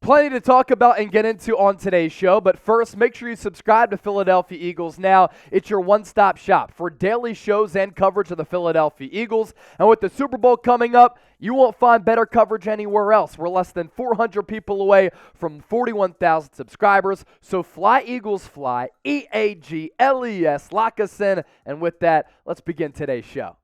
Plenty to talk about and get into on today's show, but first, make sure you subscribe to Philadelphia Eagles Now. It's your one-stop shop for daily shows and coverage of the Philadelphia Eagles. And with the Super Bowl coming up, you won't find better coverage anywhere else. We're less than 400 people away from 41,000 subscribers. So fly, Eagles, fly. EAGLES. Lock us in. And with that, let's begin today's show.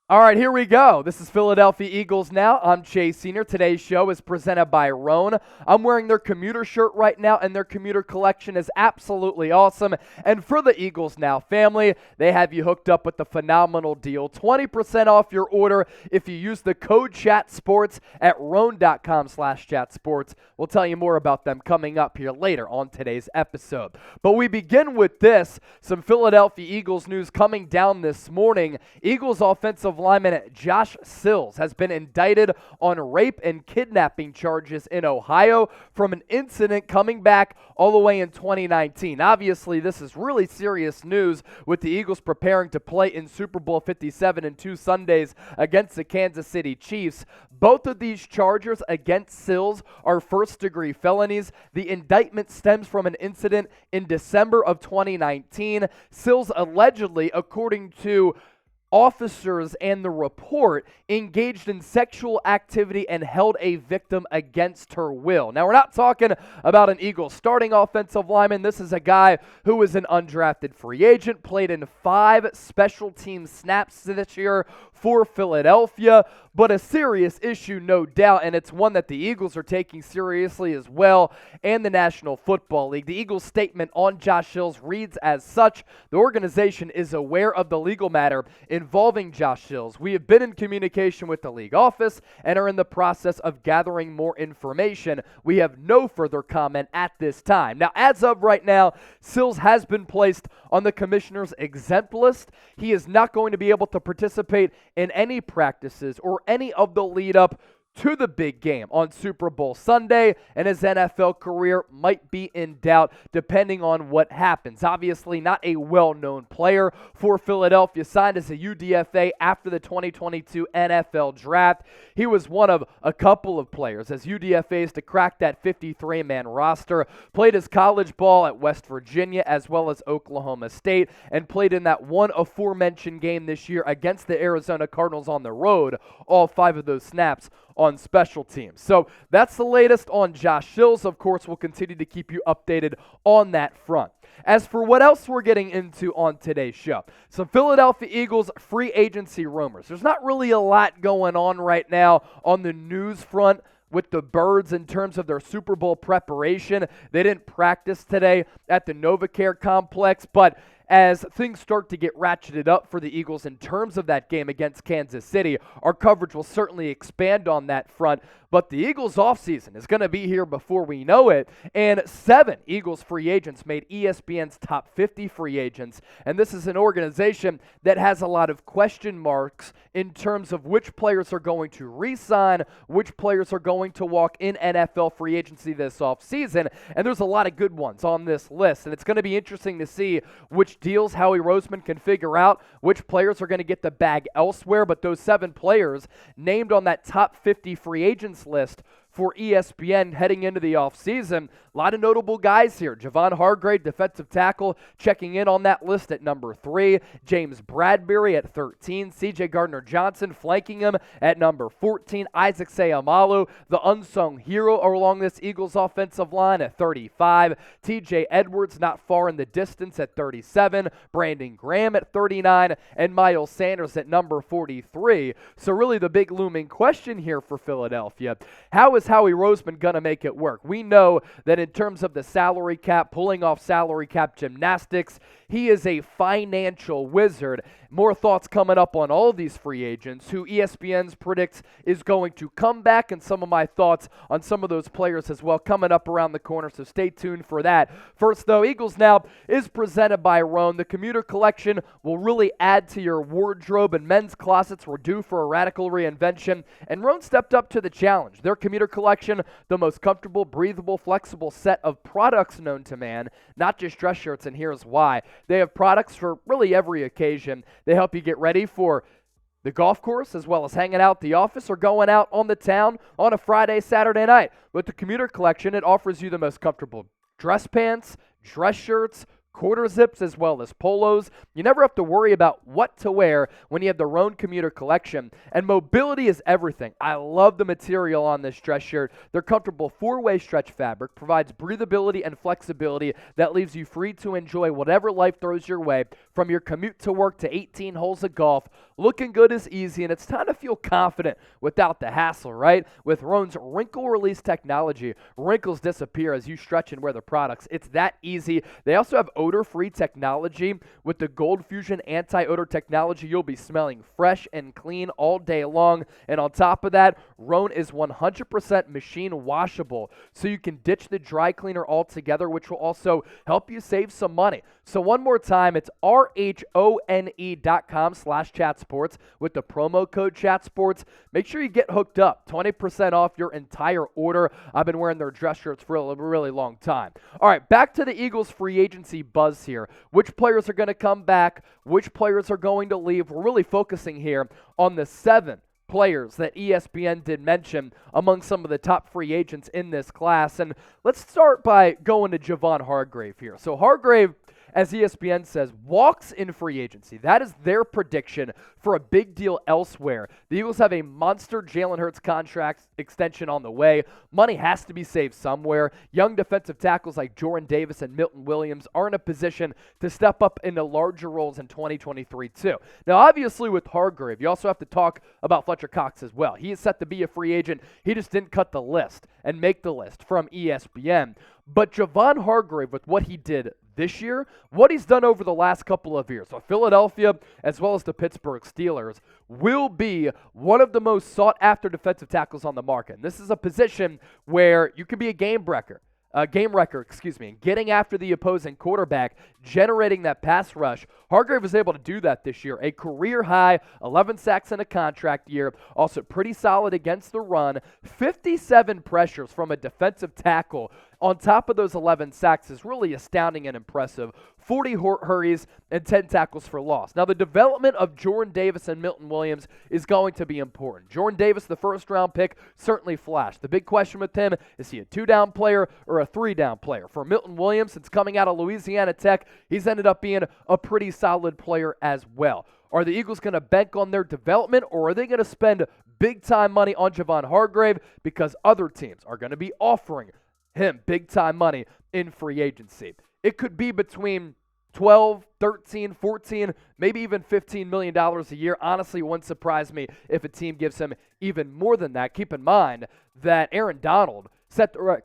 All right, here we go. This is Philadelphia Eagles Now. I'm Chase Sr. Today's show is presented by Roan. I'm wearing their commuter shirt right now, and their commuter collection is absolutely awesome. And for the Eagles Now family, they have you hooked up with the phenomenal deal. 20% off your order if you use the code CHATSPORTS at roan.com/chatsports. We'll tell you more about them coming up here later on today's episode. But we begin with this. Some Philadelphia Eagles news coming down this morning. Eagles offensive lineman Josh Sills has been indicted on rape and kidnapping charges in Ohio from an incident coming back all the way in 2019. Obviously, this is really serious news with the Eagles preparing to play in Super Bowl 57 in 2 Sundays against the Kansas City Chiefs. Both of these charges against Sills are first-degree felonies. The indictment stems from an incident in December of 2019. Sills allegedly, according to officers and the report, engaged in sexual activity and held a victim against her will. Now, we're not talking about an Eagles starting offensive lineman. This is a guy who was an undrafted free agent, played in 5 special team snaps this year for Philadelphia, but a serious issue, no doubt, and it's one that the Eagles are taking seriously as well, and the National Football League. The Eagles' statement on Josh Sills reads as such: the organization is aware of the legal matter involving Josh Sills. We have been in communication with the league office and are in the process of gathering more information. We have no further comment at this time. Now, as of right now, Sills has been placed on the commissioner's exempt list. He is not going to be able to participate in any practices or any of the lead up to the big game on Super Bowl Sunday, and his NFL career might be in doubt depending on what happens. Obviously not a well-known player for Philadelphia, signed as a UDFA after the 2022 NFL Draft. He was one of a couple of players as UDFAs to crack that 53-man roster, played his college ball at West Virginia as well as Oklahoma State, and played in that one aforementioned game this year against the Arizona Cardinals on the road, all 5 of those snaps on special teams. So that's the latest on Josh Sills. Of course, we'll continue to keep you updated on that front. As for what else we're getting into on today's show, some Philadelphia Eagles free agency rumors. There's not really a lot going on right now on the news front with the Birds in terms of their Super Bowl preparation. They didn't practice today at the NovaCare complex, but as things start to get ratcheted up for the Eagles in terms of that game against Kansas City, our coverage will certainly expand on that front. But the Eagles offseason is going to be here before we know it, and 7 Eagles free agents made ESPN's top 50 free agents, and this is an organization that has a lot of question marks in terms of which players are going to re-sign, which players are going to walk in NFL free agency this offseason, and there's a lot of good ones on this list, and it's going to be interesting to see which deals Howie Roseman can figure out, which players are going to get the bag elsewhere, but those 7 players named on that top 50 free agents list for ESPN heading into the offseason. A lot of notable guys here. Javon Hargrave, defensive tackle, checking in on that list at number 3. James Bradberry at 13. CJ Gardner-Johnson flanking him at number 14. Isaac Seumalo, the unsung hero along this Eagles offensive line, at 35. TJ Edwards not far in the distance at 37. Brandon Graham at 39. And Miles Sanders at number 43. So really the big looming question here for Philadelphia: how is Howie Roseman going to make it work? We know that in terms of the salary cap, pulling off salary cap gymnastics, he is a financial wizard. More thoughts coming up on all of these free agents who ESPN's predicts is going to come back, and some of my thoughts on some of those players as well coming up around the corner, so stay tuned for that. First, though, Eagles Now is presented by Roan. The commuter collection will really add to your wardrobe, and men's closets were due for a radical reinvention, and Roan stepped up to the challenge. Their commuter collection, the most comfortable, breathable, flexible set of products known to man, not just dress shirts, and here's why. They have products for really every occasion. They help you get ready for the golf course, as well as hanging out at the office or going out on the town on a Friday, Saturday night. With the commuter collection, it offers you the most comfortable dress pants, dress shirts, quarter zips, as well as polos. You never have to worry about what to wear when you have the Roan commuter collection. And mobility is everything. I love the material on this dress shirt. Their comfortable four-way stretch fabric provides breathability and flexibility that leaves you free to enjoy whatever life throws your way, from your commute to work to 18 holes of golf. Looking good is easy, and it's time to feel confident without the hassle, right? With Roan's wrinkle release technology, wrinkles disappear as you stretch and wear the products. It's that easy. They also have odor-free technology. With the Gold Fusion anti-odor technology, you'll be smelling fresh and clean all day long. And on top of that, Roan is 100% machine washable, so you can ditch the dry cleaner altogether, which will also help you save some money. So one more time, it's RHONE.com/chatsports with the promo code chatsports. Make sure you get hooked up. 20% off your entire order. I've been wearing their dress shirts for a really long time. All right, back to the Eagles free agency buzz here. Which players are going to come back? Which players are going to leave? We're really focusing here on the 7 players that ESPN did mention among some of the top free agents in this class. And let's start by going to Javon Hargrave here. So Hargrave, as ESPN says, walks in free agency. That is their prediction for a big deal elsewhere. The Eagles have a monster Jalen Hurts contract extension on the way. Money has to be saved somewhere. Young defensive tackles like Jordan Davis and Milton Williams are in a position to step up into larger roles in 2023 too. Now, obviously with Hargrave, you also have to talk about Fletcher Cox as well. He is set to be a free agent. He just didn't cut the list and make the list from ESPN. But Javon Hargrave, with what he did this year, what he's done over the last couple of years, so Philadelphia as well as the Pittsburgh Steelers, will be one of the most sought-after defensive tackles on the market. And this is a position where you can be a game wrecker, and getting after the opposing quarterback, generating that pass rush. Hargrave was able to do that this year. A career-high 11 sacks in a contract year, also pretty solid against the run. 57 pressures from a defensive tackle on top of those 11 sacks is really astounding and impressive. 40 hurries and 10 tackles for loss. Now, the development of Jordan Davis and Milton Williams is going to be important. Jordan Davis, the first-round pick, certainly flashed. The big question with him, is he a 2-down player or a 3-down player? For Milton Williams, since coming out of Louisiana Tech, he's ended up being a pretty solid player as well. Are the Eagles going to bank on their development, or are they going to spend big-time money on Javon Hargrave because other teams are going to be offering him big-time money in free agency? It could be between 12, 13, 14, maybe even $15 million a year. Honestly, it wouldn't surprise me if a team gives him even more than that. Keep in mind that Aaron Donald set the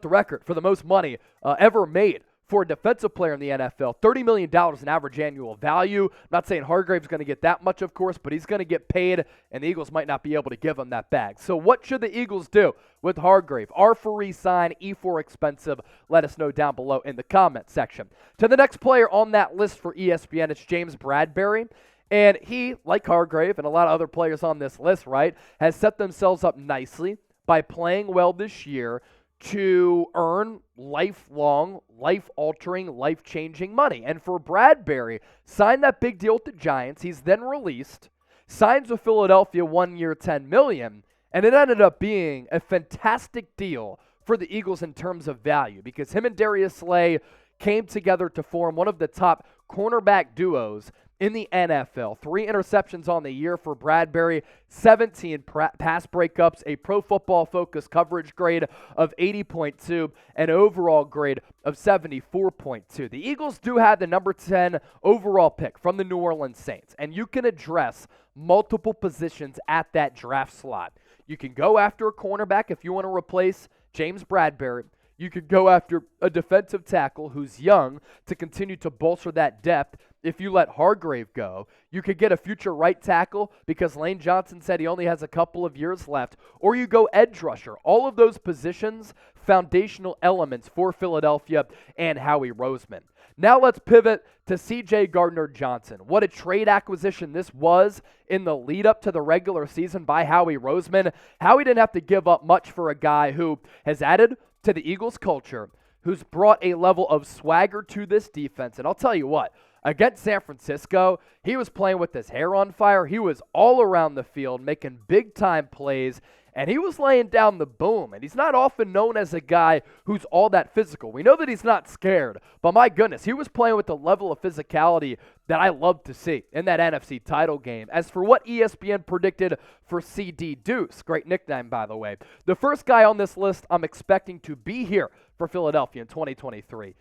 record for the most money ever made for a defensive player in the NFL. $30 million in average annual value. I'm not saying Hargrave's going to get that much, of course, but he's going to get paid, and the Eagles might not be able to give him that bag. So what should the Eagles do with Hargrave? R for re-sign, E for expensive. Let us know down below in the comment section. To the next player on that list for ESPN, it's James Bradberry. And he, like Hargrave and a lot of other players on this list, right, has set themselves up nicely by playing well this year to earn lifelong, life-altering, life-changing money. And for Bradberry, signed that big deal with the Giants. He's then released, signs with Philadelphia 1 year, $10 million, and it ended up being a fantastic deal for the Eagles in terms of value because him and Darius Slay came together to form one of the top cornerback duos in the NFL. 3 interceptions on the year for Bradberry, 17 pass breakups, a Pro Football Focus coverage grade of 80.2, and overall grade of 74.2. The Eagles do have the number 10 overall pick from the New Orleans Saints, and you can address multiple positions at that draft slot. You can go after a cornerback if you want to replace James Bradberry. You could go after a defensive tackle who's young to continue to bolster that depth. If you let Hargrave go, you could get a future right tackle because Lane Johnson said he only has a couple of years left, or you go edge rusher. All of those positions, foundational elements for Philadelphia and Howie Roseman. Now let's pivot to C.J. Gardner-Johnson. What a trade acquisition this was in the lead up to the regular season by Howie Roseman. Howie didn't have to give up much for a guy who has added to the Eagles culture, who's brought a level of swagger to this defense. And I'll tell you what, against San Francisco, he was playing with his hair on fire. He was all around the field, making big-time plays, and he was laying down the boom. And he's not often known as a guy who's all that physical. We know that he's not scared, but my goodness, he was playing with the level of physicality that I love to see in that NFC title game. As for what ESPN predicted for CD Deuce, great nickname, by the way, the first guy on this list I'm expecting to be here for Philadelphia in 2023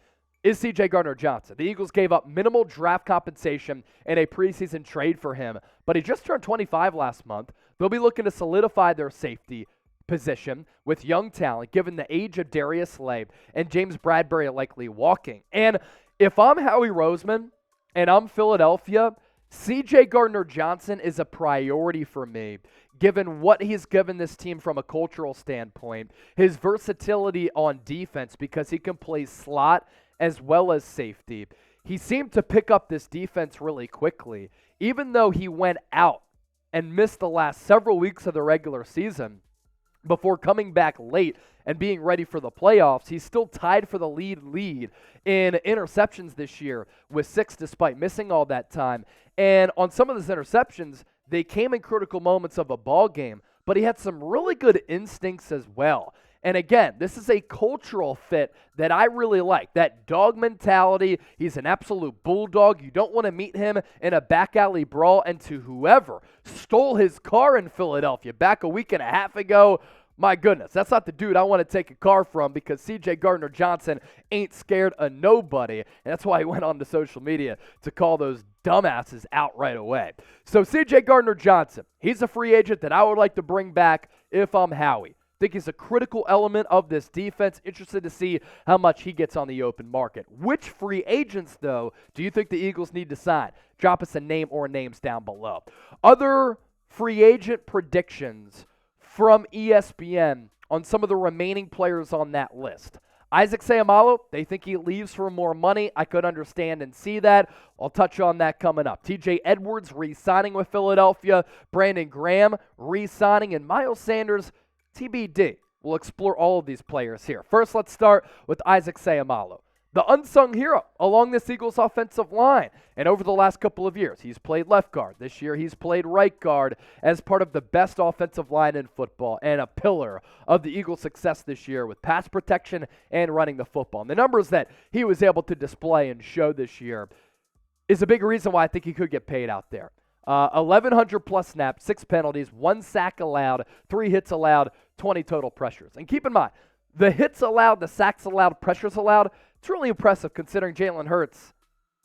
is CJ Gardner-Johnson. The Eagles gave up minimal draft compensation in a preseason trade for him, but he just turned 25 last month. They'll be looking to solidify their safety position with young talent, given the age of Darius Slay and James Bradberry likely walking. And if I'm Howie Roseman and I'm Philadelphia, CJ Gardner-Johnson is a priority for me, given what he's given this team from a cultural standpoint, his versatility on defense because he can play slot as well as safety. He seemed to pick up this defense really quickly. Even though he went out and missed the last several weeks of the regular season before coming back late and being ready for the playoffs, he's still tied for the lead in interceptions this year with 6 despite missing all that time. And on some of those interceptions, they came in critical moments of a ball game, but he had some really good instincts as well. And again, this is a cultural fit that I really like. That dog mentality. He's an absolute bulldog. You don't want to meet him in a back alley brawl. And to whoever stole his car in Philadelphia back a week and a half ago, my goodness, that's not the dude I want to take a car from, because CJ Gardner-Johnson ain't scared of nobody. And that's why he went on to social media to call those dumbasses out right away. So CJ Gardner-Johnson, he's a free agent that I would like to bring back if I'm Howie. I think he's a critical element of this defense. Interested to see how much he gets on the open market. Which free agents, though, do you think the Eagles need to sign? Drop us a name or names down below. Other free agent predictions from ESPN on some of the remaining players on that list. Isaac Seumalo, they think he leaves for more money. I could understand and see that. I'll touch on that coming up. TJ Edwards re-signing with Philadelphia. Brandon Graham re-signing. And Miles Sanders, TBD. We'll explore all of these players here. First, let's start with Isaac Seumalo, the unsung hero along this Eagles offensive line. And over the last couple of years, he's played left guard. This year, he's played right guard as part of the best offensive line in football and a pillar of the Eagles' success this year with pass protection and running the football. And the numbers that he was able to display and show this year is a big reason why I think he could get paid out there. 1,100 plus snaps, 6 penalties, 1 sack allowed, 3 hits allowed, 20 total pressures. And keep in mind, the hits allowed, the sacks allowed, pressures allowed, it's really impressive considering Jalen Hurts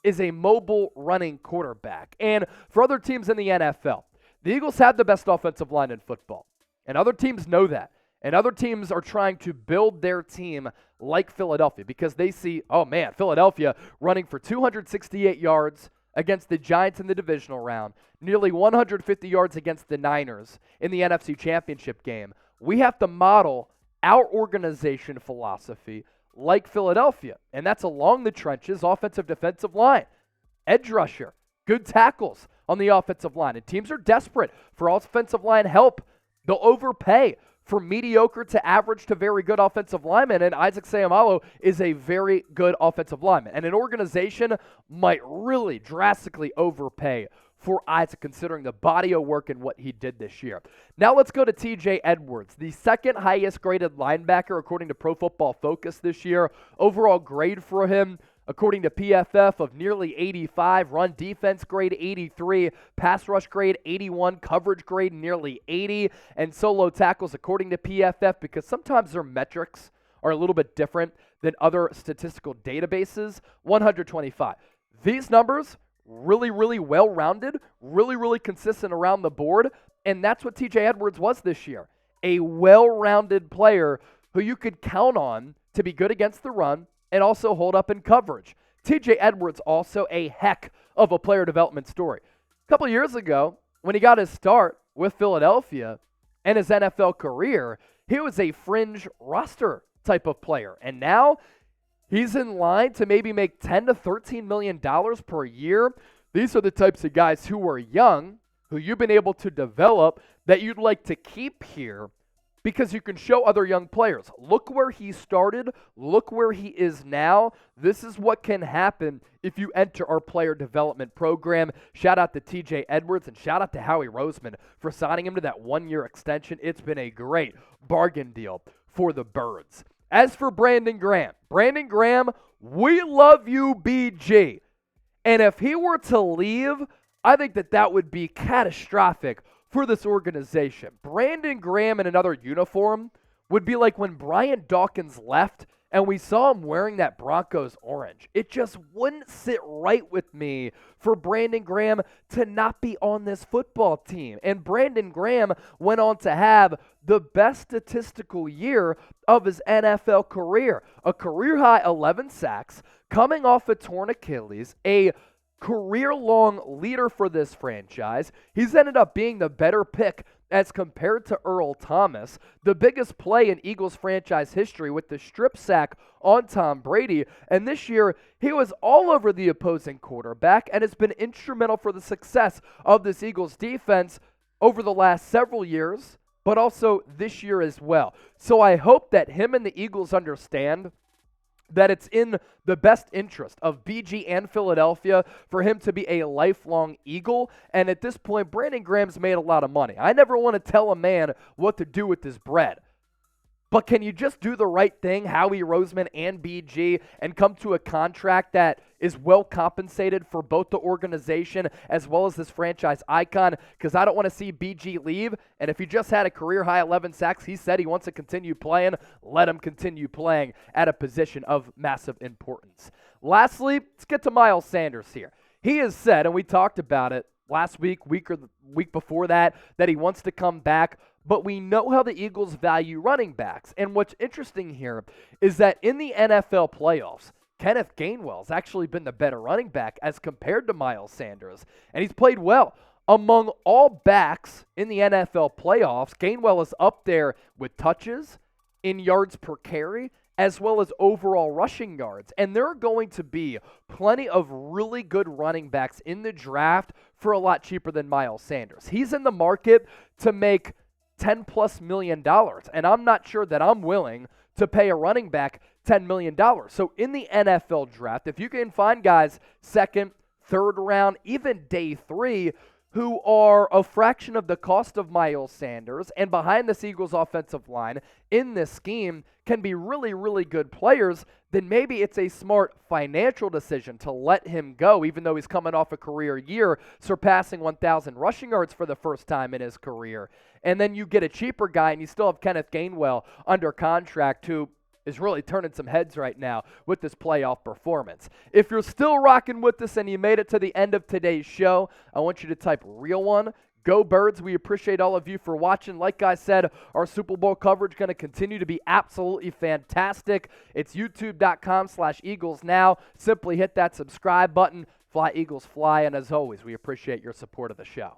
is a mobile running quarterback. And for other teams in the NFL, the Eagles have the best offensive line in football. And other teams know that. And other teams are trying to build their team like Philadelphia because they see, oh man, Philadelphia running for 268 yards against the Giants in the divisional round, nearly 150 yards against the Niners in the NFC Championship game. We have to model our organization philosophy like Philadelphia, and that's along the trenches, offensive, defensive line, edge rusher, good tackles on the offensive line, and teams are desperate for offensive line help. They'll overpay for mediocre to average to very good offensive linemen, and Isaac Seumalo is a very good offensive lineman. And an organization might really drastically overpay for Isaac considering the body of work and what he did this year. Now let's go to TJ Edwards, the second highest graded linebacker according to Pro Football Focus this year. Overall grade for him, according to PFF, of nearly 85, run defense grade 83, pass rush grade 81, coverage grade nearly 80, and solo tackles according to PFF, because sometimes their metrics are a little bit different than other statistical databases, 125. These numbers, really, really well-rounded, really, really consistent around the board, and that's what TJ Edwards was this year. A well-rounded player who you could count on to be good against the run and also hold up in coverage. TJ Edwards also a heck of a player development story. A couple years ago, when he got his start with Philadelphia and his NFL career, he was a fringe roster type of player. And now he's in line to maybe make $10 to $13 million per year. These are the types of guys who are young, who you've been able to develop, that you'd like to keep here because you can show other young players, look where he started, look where he is now. This is what can happen if you enter our player development program. Shout out to TJ Edwards and shout out to Howie Roseman for signing him to that 1-year extension. It's been a great bargain deal for the Birds. As for Brandon Graham, we love you, BG. And if he were to leave, I think that would be catastrophic for this organization. Brandon Graham in another uniform would be like when Brian Dawkins left and we saw him wearing that Broncos orange. It just wouldn't sit right with me for Brandon Graham to not be on this football team. And Brandon Graham went on to have the best statistical year of his NFL career. A career-high 11 sacks, coming off a torn Achilles, a career-long leader for this franchise. He's ended up being the better pick as compared to Earl Thomas, the biggest play in Eagles franchise history with the strip sack on Tom Brady. And this year, he was all over the opposing quarterback and has been instrumental for the success of this Eagles defense over the last several years, but also this year as well. So I hope that him and the Eagles understand that it's in the best interest of BG and Philadelphia for him to be a lifelong Eagle. And at this point, Brandon Graham's made a lot of money. I never want to tell a man what to do with his bread. But can you just do the right thing, Howie Roseman and BG, and come to a contract that is well compensated for both the organization as well as this franchise icon? Because I don't want to see BG leave. And if he just had a career-high 11 sacks, he said he wants to continue playing. Let him continue playing at a position of massive importance. Lastly, let's get to Miles Sanders here. He has said, and we talked about it last week or the week before that he wants to come back. But we know how the Eagles value running backs. And what's interesting here is that in the NFL playoffs, Kenneth Gainwell's actually been the better running back as compared to Miles Sanders. And he's played well. Among all backs in the NFL playoffs, Gainwell is up there with touches, in yards per carry, as well as overall rushing yards. And there are going to be plenty of really good running backs in the draft for a lot cheaper than Miles Sanders. He's in the market to make $10+ million, and I'm not sure that I'm willing to pay a running back $10 million. So in the NFL draft, if you can find guys second, third round, even day 3, who are a fraction of the cost of Miles Sanders and behind this Eagles offensive line in this scheme can be really, really good players, then maybe it's a smart financial decision to let him go, even though he's coming off a career year, surpassing 1,000 rushing yards for the first time in his career. And then you get a cheaper guy, and you still have Kenneth Gainwell under contract, who is really turning some heads right now with this playoff performance. If you're still rocking with us and you made it to the end of today's show, I want you to type real one. Go Birds. We appreciate all of you for watching. Like I said, our Super Bowl coverage going to continue to be absolutely fantastic. It's youtube.com/Eagles now. Simply hit that subscribe button. Fly Eagles fly. And as always, we appreciate your support of the show.